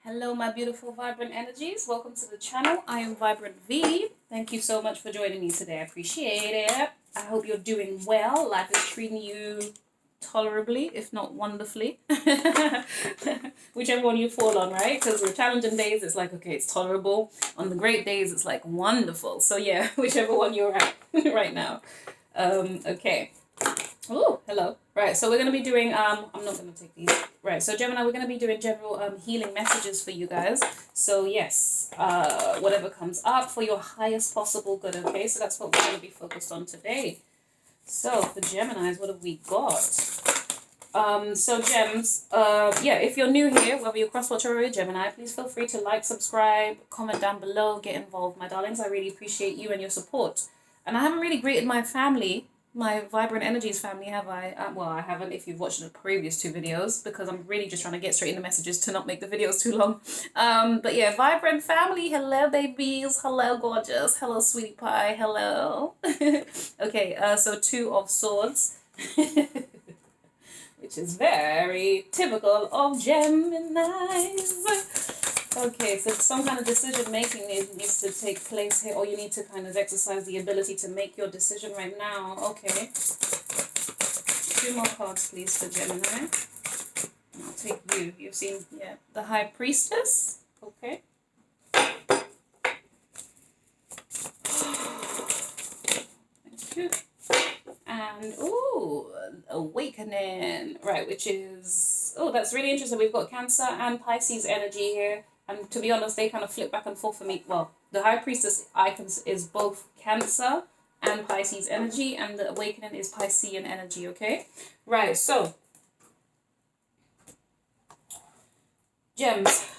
Hello, my beautiful vibrant energies. Welcome to the channel. I am Vibrant V. Thank you so much for joining me today. I appreciate it. I hope you're doing well. Life is treating you tolerably, if not wonderfully. Whichever one you fall on, right? Because we're challenging days, it's like, okay, it's tolerable. On the great days, it's like wonderful. So yeah, whichever one you're at right now. Okay. Oh, hello. Right, so we're going to be doing, I'm not going to take these. Right, so Gemini, we're going to be doing general healing messages for you guys. So yes, whatever comes up for your highest possible good, okay? So that's what we're going to be focused on today. So for Geminis, what have we got? So Gems, yeah, if you're new here, whether you're crosswatcher or a Gemini, please feel free to like, subscribe, comment down below, get involved, my darlings. I really appreciate you and your support. And I haven't really greeted my family, my Vibrant Energies family, have I? Well, I haven't if you've watched the previous two videos, because I'm really just trying to get straight in the messages to not make the videos too long. But yeah, Vibrant family, hello babies, hello gorgeous, hello sweetie pie, hello. Okay, so Two of Swords, which is very typical of Geminis. Okay, so some kind of decision making needs to take place here, or you need to kind of exercise the ability to make your decision right now. Okay. Two more cards, please, for Gemini. I'll take you. You've seen, yeah, the High Priestess. Okay. Thank you. And, ooh, Awakening. Right, which is, oh, that's really interesting. We've got Cancer and Pisces energy here. And to be honest, they kind of flip back and forth for me. Well, the High Priestess icons is both Cancer and Pisces energy, and the Awakening is Piscean energy, okay? Right, so, Gems.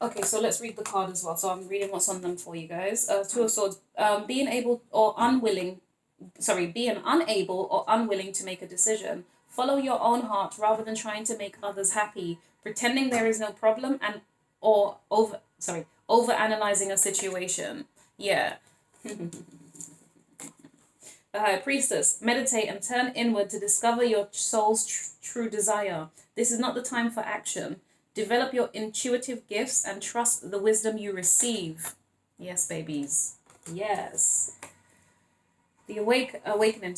Okay, so let's read the card as well. So I'm reading what's on them for you guys. Two of Swords, being unable or unwilling to make a decision. Follow your own heart rather than trying to make others happy, pretending there is no problem and over analyzing a situation. Yeah. The High Priestess, meditate and turn inward to discover your soul's true desire. This is not the time for action. Develop your intuitive gifts and trust the wisdom you receive. Yes, babies. Yes. The awakening,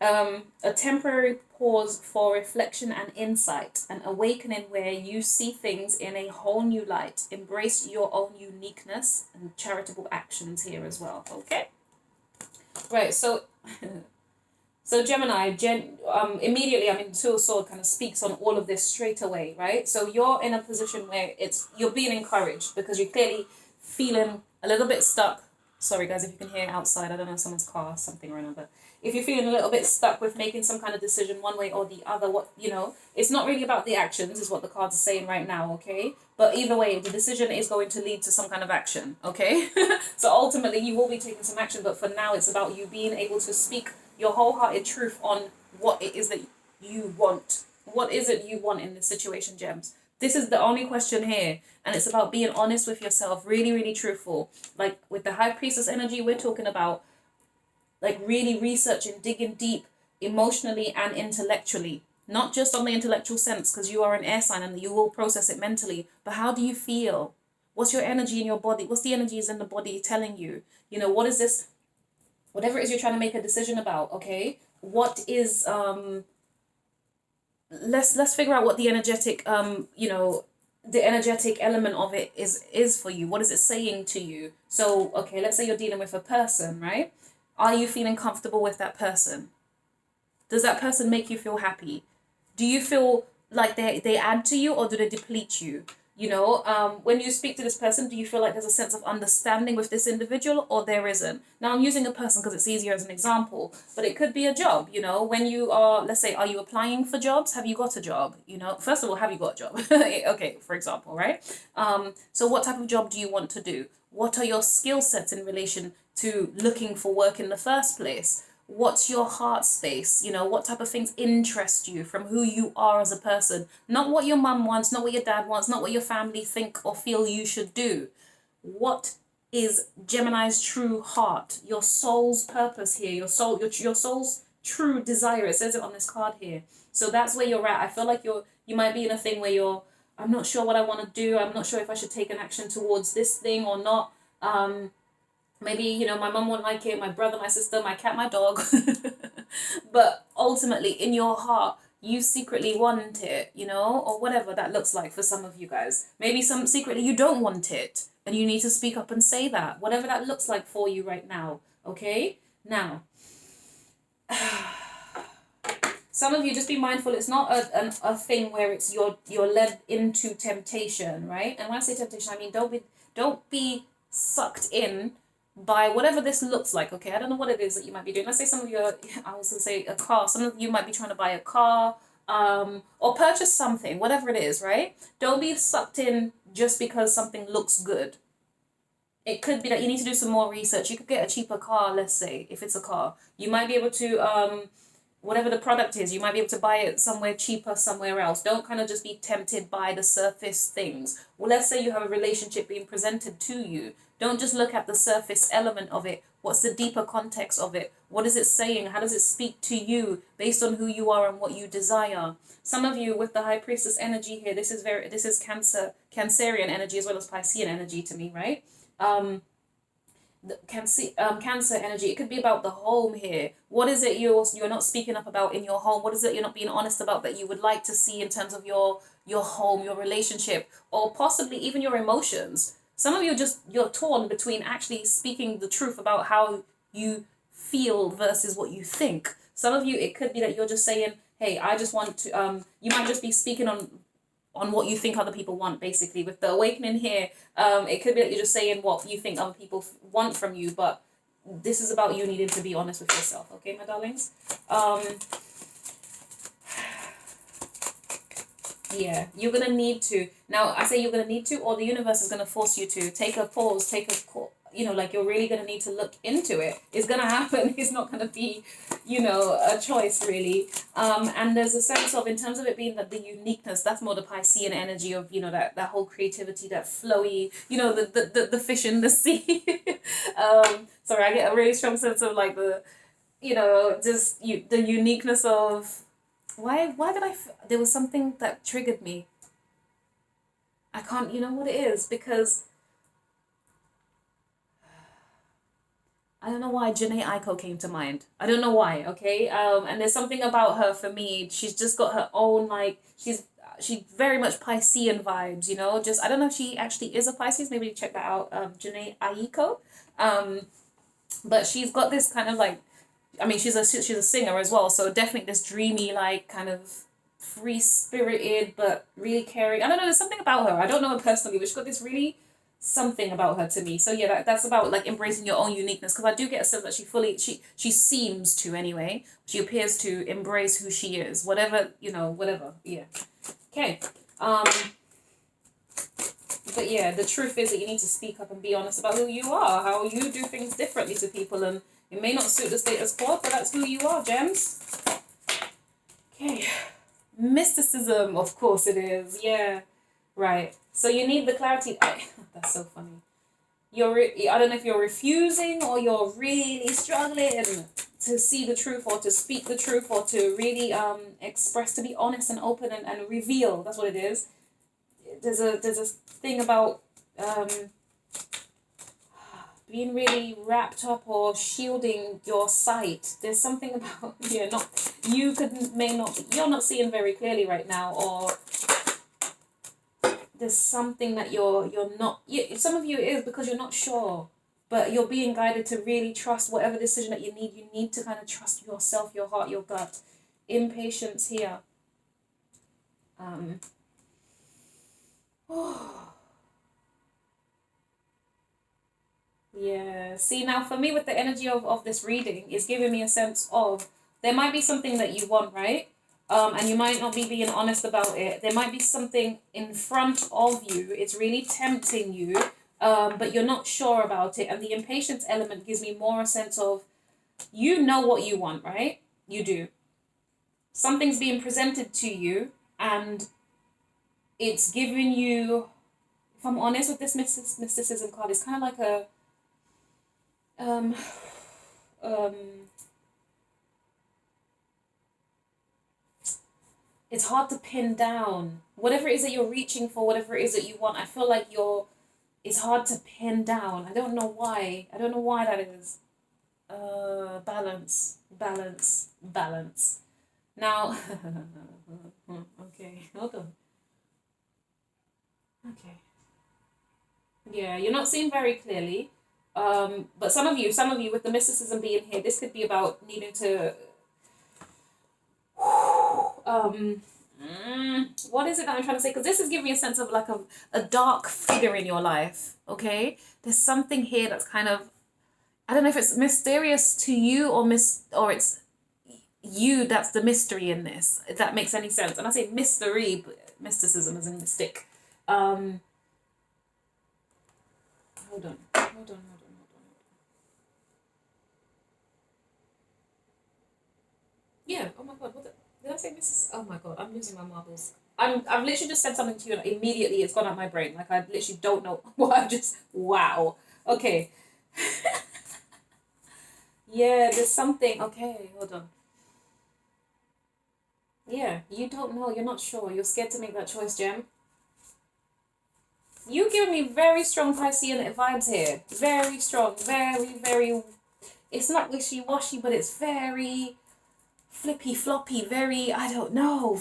a temporary pause for reflection and insight, an awakening where you see things in a whole new light. Embrace your own uniqueness and charitable actions here as well, okay? Right, so Gemini, immediately, I mean, Two of Swords kind of speaks on all of this straight away, right? So you're in a position where you're being encouraged because you're clearly feeling a little bit stuck. Sorry guys, if you can hear outside, I don't know, someone's car, something or another. If you're feeling a little bit stuck with making some kind of decision one way or the other, it's not really about the actions, is what the cards are saying right now, okay? But either way, the decision is going to lead to some kind of action, okay? So ultimately, you will be taking some action, but for now, it's about you being able to speak your wholehearted truth on what it is that you want. What is it you want in this situation, Gems? This is the only question here, and it's about being honest with yourself, really, really truthful. Like with the High Priestess energy, we're talking about like really researching, digging deep emotionally and intellectually. Not just on the intellectual sense, because you are an air sign and you will process it mentally, but how do you feel? What's your energy in your body? What's the energies in the body telling you? You know, what is this, whatever it is you're trying to make a decision about, okay? What is, let's figure out what the energetic, the energetic element of it is for you. What is it saying to you? So, okay, let's say you're dealing with a person, right? Are you feeling comfortable with that person? Does that person make you feel happy? Do you feel like they add to you, or do they deplete you? You know, when you speak to this person, do you feel like there's a sense of understanding with this individual, or there isn't? Now, I'm using a person because it's easier as an example, but it could be a job, you know, when you are, let's say, are you applying for jobs? Have you got a job? You know, first of all, have you got a job? Okay, for example, right? So what type of job do you want to do? What are your skill sets in relation to looking for work in the first place? What's your heart space? You know, what type of things interest you from who you are as a person? Not what your mum wants, not what your dad wants, not what your family think or feel you should do. What is Gemini's true heart? Your soul's purpose here, your soul's true desire. It says it on this card here. So that's where you're at. I feel like you might be in a thing where you're I'm not sure what I want to do. I'm not sure if I should take an action towards this thing or not. Maybe, you know, my mom won't like it, my brother, my sister, my cat, my dog. But ultimately, in your heart, you secretly want it, you know, or whatever that looks like for some of you guys. Maybe some secretly you don't want it, and you need to speak up and say that, whatever that looks like for you right now. Okay? Now, some of you, just be mindful, it's not a thing where it's you're led into temptation, right? And when I say temptation, I mean don't be sucked in by whatever this looks like, okay? I don't know what it is that you might be doing. Let's say some of you I was going to say a car. Some of you might be trying to buy a car, or purchase something, whatever it is, right? Don't be sucked in just because something looks good. It could be that you need to do some more research. You could get a cheaper car, let's say, if it's a car. You might be able to, whatever the product is, you might be able to buy it somewhere cheaper somewhere else. Don't kind of just be tempted by the surface things. Well, let's say you have a relationship being presented to you. Don't just look at the surface element of it. What's the deeper context of it? What is it saying? How does it speak to you based on who you are and what you desire? Some of you with the High Priestess energy here, this is Cancerian energy as well as Piscean energy to me, right? Cancer energy, it could be about the home here. What is it you're not speaking up about in your home? What is it you're not being honest about that you would like to see in terms of your home, your relationship, or possibly even your emotions? Some of you you're torn between actually speaking the truth about how you feel versus what you think. Some of you, it could be that you're just saying, hey, I just want to, you might just be speaking on what you think other people want, basically. With the awakening here, it could be that you're just saying what you think other people want from you, but this is about you needing to be honest with yourself, okay, my darlings? Yeah, you're going to need to. Now, I say you're going to need to, or the universe is going to force you to take a pause, take a call. You know, like, you're really going to need to look into it. It's going to happen. It's not going to be, you know, a choice, really. And there's a sense of, in terms of it being that the uniqueness, that's more the Piscean energy of, you know, that whole creativity, that flowy, you know, the fish in the sea. Sorry, I get a really strong sense of, like, the, you know, just the uniqueness of, why did there was something that triggered me. I can't, you know what it is, because I don't know why Janae Aiko came to mind. I don't know why, okay? And there's something about her for me. She's just got her own, like, she's very much Piscean vibes, you know? Just, I don't know if she actually is a Pisces. Maybe check that out, Janae Aiko. But she's got this kind of, like, I mean, she's a singer as well, so definitely this dreamy, like, kind of free-spirited, but really caring. I don't know, there's something about her. I don't know her personally, but she's got this really something about her to me. So yeah, that's about, like, embracing your own uniqueness, because I do get a sense that she seems to, anyway. She appears to embrace who she is, whatever, you know, whatever. Yeah. Okay. But yeah, the truth is that you need to speak up and be honest about who you are, how you do things differently to people, and it may not suit the status quo, but that's who you are, gems. Okay. Mysticism, of course it is. Yeah. Right. So you need the clarity. That's so funny. I don't know if you're refusing or you're really struggling to see the truth or to speak the truth or to really express, to be honest and open and reveal. That's what it is. There's a thing about being really wrapped up or shielding your sight. There's something about, you're not seeing very clearly right now, or there's something that you're not, some of you it is because you're not sure, but you're being guided to really trust whatever decision that you need to kind of trust yourself, your heart, your gut. Impatience here. Yeah, see, now for me, with the energy of this reading, is giving me a sense of, there might be something that you want, right? And you might not be being honest about it. There might be something in front of you, it's really tempting you, but you're not sure about it. And the impatience element gives me more a sense of, you know what you want, right? You do. Something's being presented to you, and it's giving you, if I'm honest with this mysticism card, it's kind of like a, it's hard to pin down. Whatever it is that you're reaching for, whatever it is that you want, I feel like it's hard to pin down. I don't know why. I don't know why that is. Balance, balance, balance. Now, okay, hold on. Okay. Yeah, you're not seeing very clearly. But some of you with the mysticism being here, this could be about needing to what is it that I'm trying to say? Because this is giving me a sense of like a dark figure in your life, okay? There's something here that's kind of, I don't know if it's mysterious to you or it's you that's the mystery in this, if that makes any sense. And I say mystery, but mysticism is in mystic. Hold on. Yeah, oh my god, did I say Mrs.? Oh my god, I'm losing my marbles. I've literally just said something to you and immediately it's gone out my brain. Like I literally don't know what I've just, wow. Okay. Yeah, there's something, okay, hold on. Yeah, you don't know, you're not sure, you're scared to make that choice, Gem. You giving me very strong Piscean vibes here. Very strong, very, it's not wishy-washy, but it's very flippy floppy, very I don't know.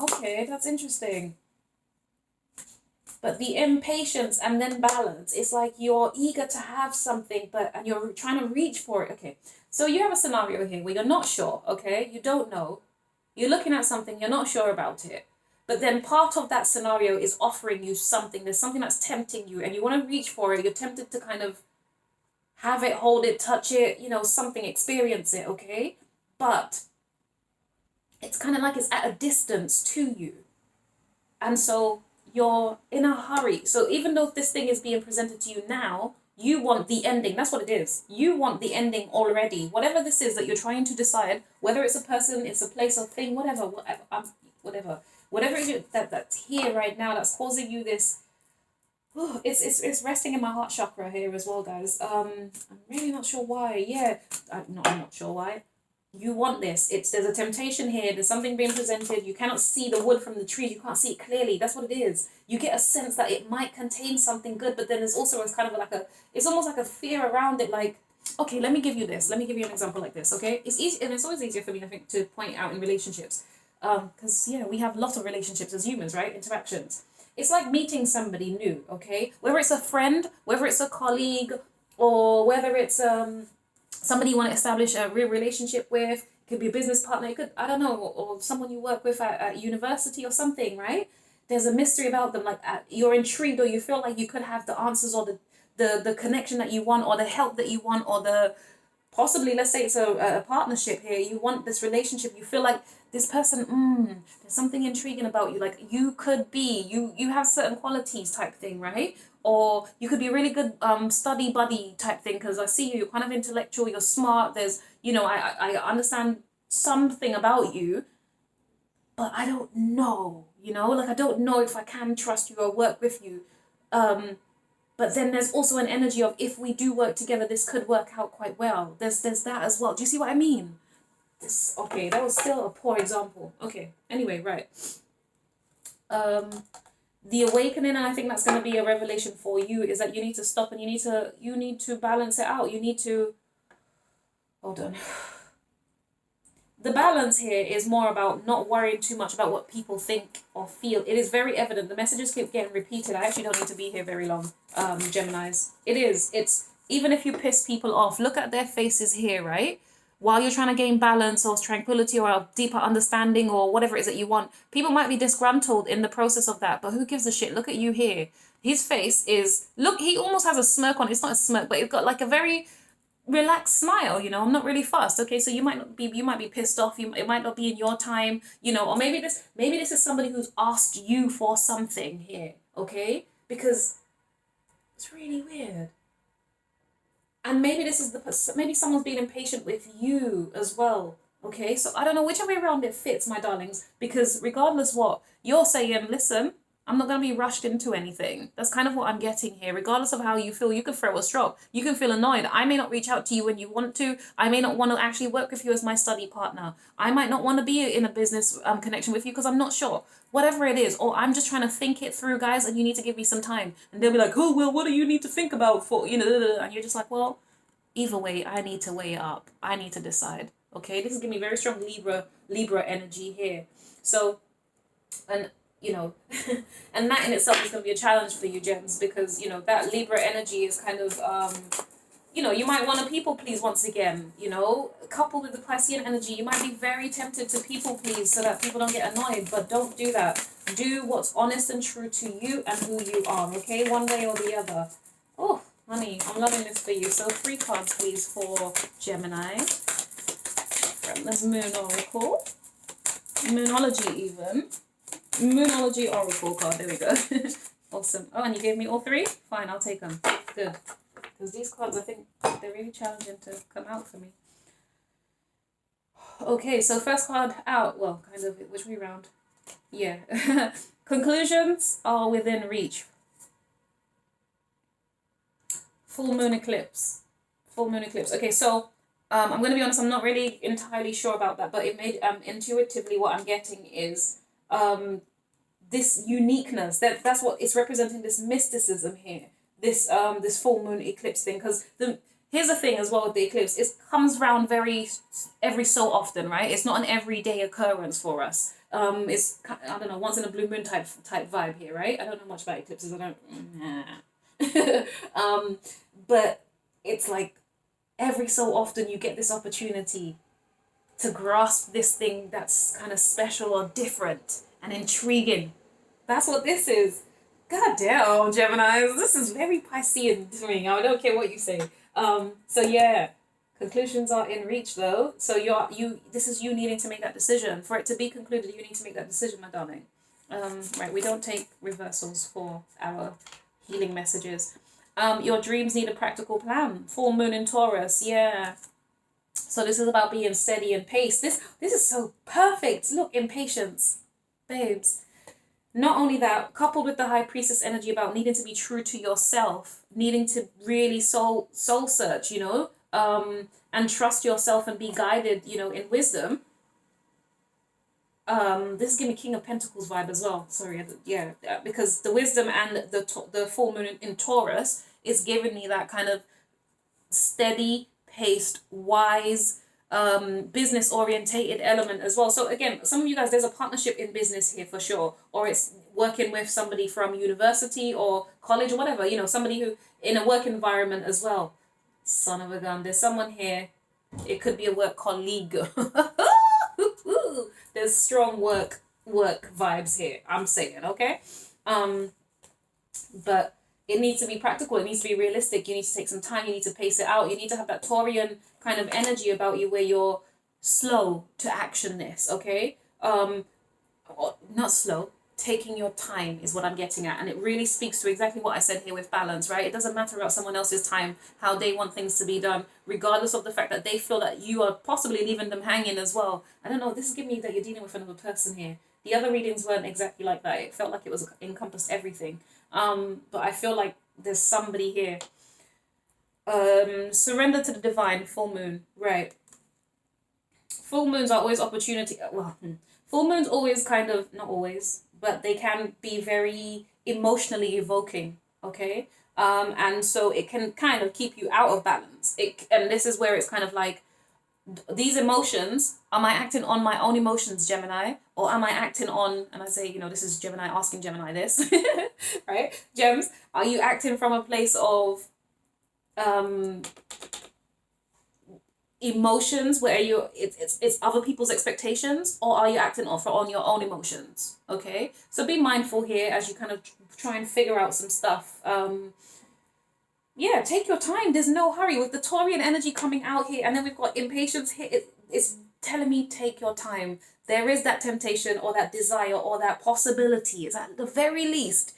Okay, that's interesting. But the impatience and then balance, it's like you're eager to have something, and you're trying to reach for it. Okay, so you have a scenario here where you're not sure, okay? You don't know. You're looking at something, you're not sure about it. But then part of that scenario is offering you something. There's something that's tempting you and you want to reach for it. You're tempted to kind of have it, hold it, touch it, something, experience it, okay? But it's kind of like it's at a distance to you. And so you're in a hurry. So even though this thing is being presented to you now, you want the ending. That's what it is. You want the ending already. Whatever this is that you're trying to decide, whether it's a person, it's a place or thing, whatever. Whatever it is that's here right now that's causing you this, it's resting in my heart chakra here as well, guys. I'm really not sure why. Yeah, I'm not sure why. You want this. There's a temptation here. There's something being presented. You cannot see the wood from the trees. You can't see it clearly. That's what it is. You get a sense that it might contain something good, but then there's also it's kind of like it's almost like a fear around it. Like, okay, let me give you this. Let me give you an example like this. Okay, it's easy, and it's always easier for me, I think, to point out in relationships. Because we have lots of relationships as humans, right? Interactions. It's like meeting somebody new, okay? Whether it's a friend, whether it's a colleague, or whether it's somebody you want to establish a real relationship with. It could be a business partner. It could, I don't know, or someone you work with at university or something, right? There's a mystery about them. Like you're intrigued, or you feel like you could have the answers, or the connection that you want, or the help that you want, or possibly, let's say it's a partnership here. You want this relationship. You feel like this person, there's something intriguing about you. Like you could be, you have certain qualities type thing, right? Or you could be a really good study buddy type thing, because I see you're kind of intellectual, you're smart. There's, I understand something about you, but I don't know, like I don't know if I can trust you or work with you. But then there's also an energy of if we do work together, this could work out quite well. There's that as well. Do you see what I mean? Okay, that was still a poor example. Okay, anyway, right. The awakening, and I think that's going to be a revelation for you, is that you need to stop and you need to balance it out. You need to, hold on. The balance here is more about not worrying too much about what people think or feel. It is very evident. The messages keep getting repeated. I actually don't need to be here very long, Geminis. It's, even if you piss people off, look at their faces here, right? While you're trying to gain balance or tranquility or a deeper understanding or whatever it is that you want, people might be disgruntled in the process of that, but who gives a shit? Look at you here. His face is, look, he almost has a smirk on. It's not a smirk, but it's got like a very relaxed smile. I'm not really fussed. Okay, so you might be pissed off. It might not be in your time, or maybe this is somebody who's asked you for something here, okay? Because it's really weird. And maybe maybe someone's being impatient with you as well. Okay, so I don't know, whichever way around it fits, my darlings, because regardless what, you're saying, listen, I'm not going to be rushed into anything. That's kind of what I'm getting here. Regardless of how you feel, you can throw a stroke. You can feel annoyed. I may not reach out to you when you want to. I may not want to actually work with you as my study partner. I might not want to be in a business connection with you because I'm not sure. Whatever it is. Or I'm just trying to think it through, guys, and you need to give me some time. And they'll be like, oh, well, what do you need to think about for, you know, and you're just like, well, either way, I need to weigh it up. I need to decide. Okay, this is giving me very strong Libra energy here. So, and you know, and that in itself is going to be a challenge for you, gems, because you know that Libra energy is kind of you know, you might want to people please once again. You know, coupled with the Piscean energy, you might be very tempted to people please so that people don't get annoyed. But don't do that. Do what's honest and true to you and who you are. Okay, one way or the other. Oh, honey, I'm loving this for you. So 3 cards, please, for Gemini. From the Moon Oracle. Moonology, even. Moonology Oracle card. There we go. Awesome. Oh, and you gave me all 3? Fine, I'll take them. Good. Because these cards, I think, they're really challenging to come out for me. Okay, so first card out. Well, kind of, which way round? Yeah. Conclusions are within reach. Full moon eclipse. Full moon eclipse. Okay, so I'm going to be honest, I'm not really entirely sure about that, but it made intuitively what I'm getting is this uniqueness. That's what it's representing, this mysticism here. This this full moon eclipse thing, because here's the thing as well with the eclipse, it comes around every so often, right? It's not an everyday occurrence for us. It's, I don't know, once in a blue moon type vibe here, right? I don't know much about eclipses. I don't. But it's like every so often you get this opportunity to grasp this thing that's kind of special or different and intriguing. That's what this is. God damn, Gemini, this is very Piscean to me. I don't care what you say. So yeah, conclusions are in reach though. So this is you needing to make that decision. For it to be concluded, you need to make that decision, my darling. Right, we don't take reversals for our healing messages. Your dreams need a practical plan. Full moon in Taurus, yeah. So this is about being steady and paced. This is so perfect. Look, impatience, babes. Not only that, coupled with the High Priestess energy about needing to be true to yourself, needing to really soul search, you know, and trust yourself and be guided, you know, in wisdom. This is giving me King of Pentacles vibe as well. Sorry, yeah, because the wisdom and the full moon in Taurus is giving me that kind of steady paced, wise, business orientated element as well. So again, some of you guys, there's a partnership in business here for sure, or it's working with somebody from university or college or whatever, you know, somebody who in a work environment as well. Son of a gun, there's someone here, it could be a work colleague. There's strong work vibes here, I'm saying, okay? But it needs to be practical. It needs to be realistic. You need to take some time. You need to pace it out. You need to have that Taurian kind of energy about you where you're slow to action this, okay? Not slow. Taking your time is what I'm getting at. And it really speaks to exactly what I said here with balance, right? It doesn't matter about someone else's time, how they want things to be done, regardless of the fact that they feel that you are possibly leaving them hanging as well. I don't know. This is giving me that you're dealing with another person here. The other readings weren't exactly like that. It felt like it was encompassed everything. But I feel like there's somebody here. Surrender to the divine, full moon. Right. Full moons are always opportunity. Well, full moons always kind of, not always, but they can be very emotionally evoking. Okay. And so it can kind of keep you out of balance. And this is where it's kind of like, these emotions, am I acting on my own emotions, Gemini? Or am I acting on, and I say, you know, this is Gemini asking Gemini this, right? Gems, are you acting from a place of emotions where it's other people's expectations, or are you acting on your own emotions? Okay, so be mindful here as you kind of try and figure out some stuff. Yeah, take your time. There's no hurry. With the Taurian energy coming out here, and then we've got impatience here, it's telling me take your time. There is that temptation or that desire or that possibility. It's at the very least,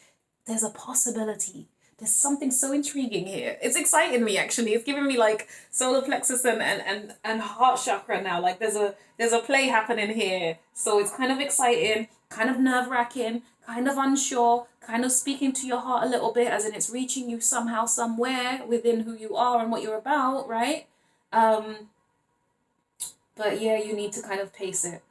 there's a possibility. There's something so intriguing here. It's exciting me, actually. It's giving me like solar plexus and heart chakra now. Like there's a play happening here. So it's kind of exciting, kind of nerve-wracking, kind of unsure, kind of speaking to your heart a little bit, as in it's reaching you somehow, somewhere within who you are and what you're about, right? But yeah, you need to kind of pace it.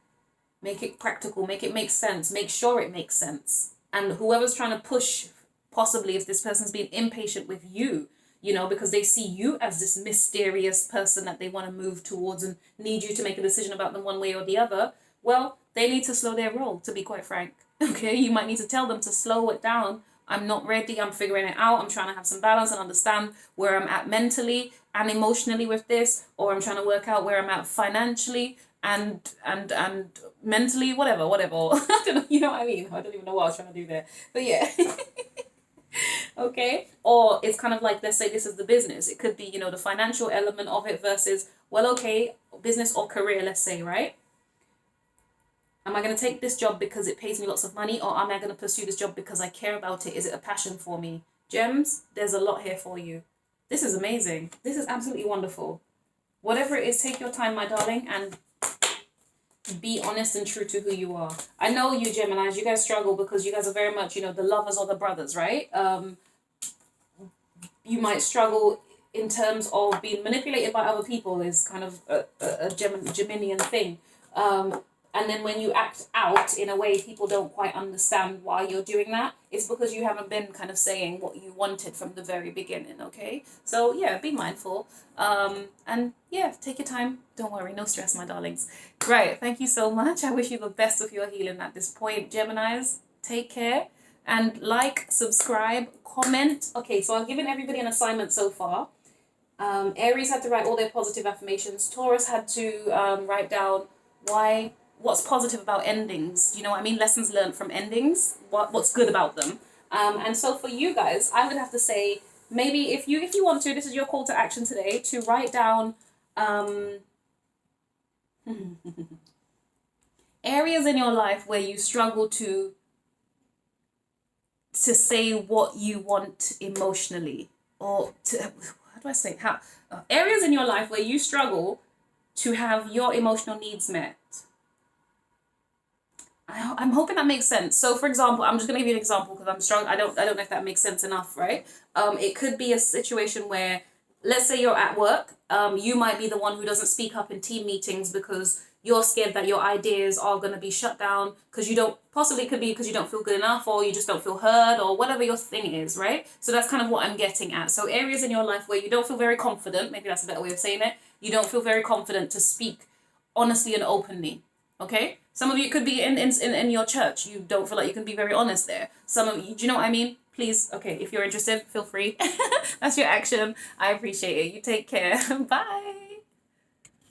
Make it practical, make it make sense, make sure it makes sense. And whoever's trying to push, possibly if this person's being impatient with you, you know, because they see you as this mysterious person that they want to move towards and need you to make a decision about them one way or the other, well, they need to slow their roll, to be quite frank. Okay, you might need to tell them to slow it down. I'm not ready, I'm figuring it out, I'm trying to have some balance and understand where I'm at mentally and emotionally with this, or I'm trying to work out where I'm at financially and mentally, whatever. I don't know, you know what I mean? I don't even know what I was trying to do there. But yeah. Okay. Or it's kind of like, let's say this is the business. It could be, you know, the financial element of it versus, well, okay, business or career, let's say, right? Am I going to take this job because it pays me lots of money, or am I going to pursue this job because I care about it? Is it a passion for me? Gems, there's a lot here for you. This is amazing. This is absolutely wonderful. Whatever it is, take your time, my darling, and be honest and true to who you are. I know you Geminis, you guys struggle because you guys are very much, you know, the lovers or the brothers, right? You might struggle in terms of being manipulated by other people is kind of a Geminian thing. And then when you act out in a way people don't quite understand why you're doing that, it's because you haven't been kind of saying what you wanted from the very beginning, okay? So yeah, be mindful. And yeah, take your time. Don't worry, no stress, my darlings. Right, thank you so much. I wish you the best of your healing at this point, Geminis. Take care. And like, subscribe, comment. Okay, so I've given everybody an assignment so far. Aries had to write all their positive affirmations. Taurus had to write down what's positive about endings, you know what I mean? Lessons learned from endings, what's good about them. And so for you guys, I would have to say, maybe if you want to, this is your call to action today, to write down areas in your life where you struggle to say what you want emotionally, or areas in your life where you struggle to have your emotional needs met. I'm hoping that makes sense. So for example, I'm just going to give you an example because I'm strong. I don't know if that makes sense enough, right? It could be a situation where, let's say you're at work, you might be the one who doesn't speak up in team meetings because you're scared that your ideas are going to be shut down because you don't feel good enough, or you just don't feel heard, or whatever your thing is, right? So that's kind of what I'm getting at. So areas in your life where you don't feel very confident, maybe that's a better way of saying it, you don't feel very confident to speak honestly and openly. Okay, some of you could be in your church. You don't feel like you can be very honest there. Some of you, do you know what I mean? Please, okay, if you're interested, feel free. That's your action. I appreciate it. You take care. Bye.